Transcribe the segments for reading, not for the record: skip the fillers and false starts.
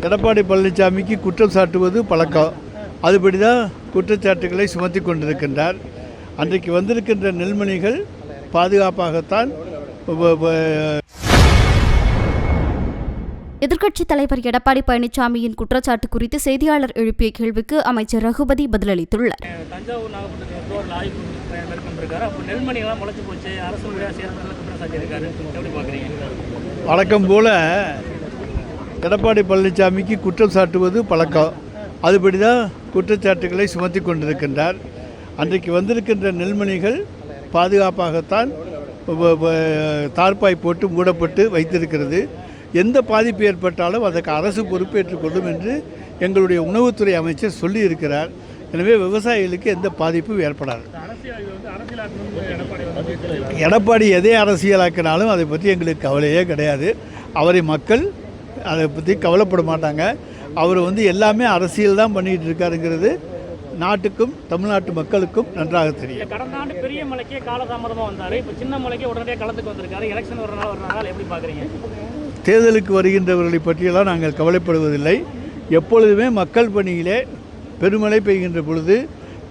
எடப்பாடி பழனிசாமிக்கு குற்றம் சாட்டுவது பழக்கம். அதுபடி தான் குற்றச்சாட்டுகளை சுமத்தி கொண்டிருக்கின்றார். அன்றைக்கு வந்திருக்கின்ற நெல்மணிகள் பாதுகாப்பாகத்தான். எதிர்க்கட்சித் தலைவர் எடப்பாடி பழனிசாமியின் குற்றச்சாட்டு குறித்து செய்தியாளர் எழுப்பிய கேள்விக்கு அமைச்சர் ரகுபதி பதிலளித்துள்ளார். வழக்கம் போல எடப்பாடி பழனிசாமிக்கு குற்றம் சாட்டுவது பழக்கம். அதுபடி தான் குற்றச்சாட்டுகளை சுமத்தி கொண்டிருக்கின்றார். அன்றைக்கு வந்திருக்கின்ற நெல்மணிகள் பாதுகாப்பாகத்தான் தார்பாய் போட்டு மூடப்பட்டு வைத்திருக்கிறது. எந்த பாதிப்பு ஏற்பட்டாலும் அதற்கு அரசு பொறுப்பேற்றுக் கொள்ளும் என்று எங்களுடைய உணவுத்துறை அமைச்சர் சொல்லியிருக்கிறார். எனவே விவசாயிகளுக்கு எந்த பாதிப்பும் ஏற்படாது. எடப்பாடி எதை அரசியலாக்கினாலும் அதை பற்றி எங்களுக்கு கவலையே கிடையாது. அவரை மக்கள் அதை பற்றி கவலைப்பட மாட்டாங்க. அவர் எல்லாமே அரசியல் தான் பண்ணிகிட்டு இருக்காருங்கிறது நாட்டுக்கும் தமிழ்நாட்டு மக்களுக்கும் நன்றாக தெரியும். கடந்த ஆண்டு பெரிய மலைக்கே காலதாமதமாக வந்தார். இப்போ சின்ன மலைக்கே உடனடியாக களத்துக்கு வந்திருக்காரு. எலெக்ஷன் வரனால எப்படி பார்க்குறீங்க? தேர்தலுக்கு வருகின்றவர்களை பற்றியெல்லாம் நாங்கள் கவலைப்படுவதில்லை. எப்பொழுதுமே மக்கள் பணியிலே பெருமழை பெய்கின்ற பொழுது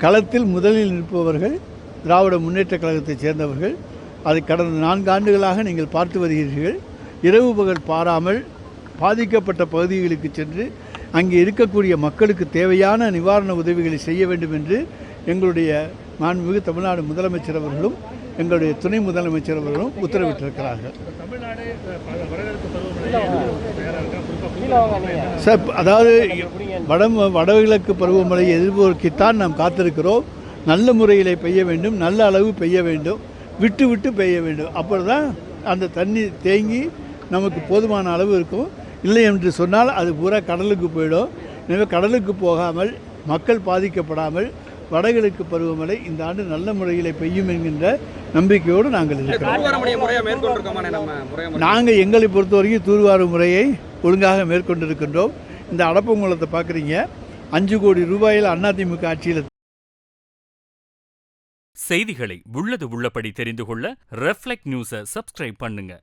களத்தில் முதலில் நிற்பவர்கள் திராவிட முன்னேற்ற கழகத்தைச் சேர்ந்தவர்கள். அதை கடந்த 4 ஆண்டுகளாக நீங்கள் பார்த்து வருகிறீர்கள். இரவு பகல் பாராமல் பாதிக்கப்பட்ட பகுதிகளுக்கு சென்று அங்கே இருக்கக்கூடிய மக்களுக்கு தேவையான நிவாரண உதவிகளை செய்ய வேண்டும் என்று எங்களுடைய மாண்புமிகு தமிழ்நாடு முதலமைச்சர் அவர்களும் எங்களுடைய துணை முதலமைச்சர் அவர்களும் உத்தரவிட்டிருக்கிறார்கள். சார், அதாவது வடகிழக்கு பருவமழை எதிர்நோக்கித்தான் நாம் காத்திருக்கிறோம். நல்ல முறையில் பெய்ய வேண்டும், நல்ல அளவு பெய்ய வேண்டும், விட்டு விட்டு பெய்ய வேண்டும். அப்புறம் தான் அந்த தண்ணி தேங்கி நமக்கு போதுமான அளவு இருக்கும். இல்லை என்று சொன்னால் அது பூரா கடலுக்கு போயிடும். எனவே கடலுக்கு போகாமல் மக்கள் பாதிக்கப்படாமல் வடகிழக்கு பருவமழை இந்த ஆண்டு நல்ல முறையில் பெய்யும் என்கின்ற நம்பிக்கையோடு நாங்கள் இருக்கிறோம். நாங்கள் எங்களை பொறுத்தவரைக்கும் தூர்வாரும் முறையை ஒழுங்காக மேற்கொண்டிருக்கின்றோம். இந்த அடப்பங்குளத்தை பார்க்குறீங்க, 5 கோடி ரூபாயில் அதிமுக ஆட்சியில். செய்திகளை உள்ளது உள்ளபடி தெரிந்து கொள்ள ரெஃப்ளெக்ட் நியூஸை சப்ஸ்கிரைப் பண்ணுங்க.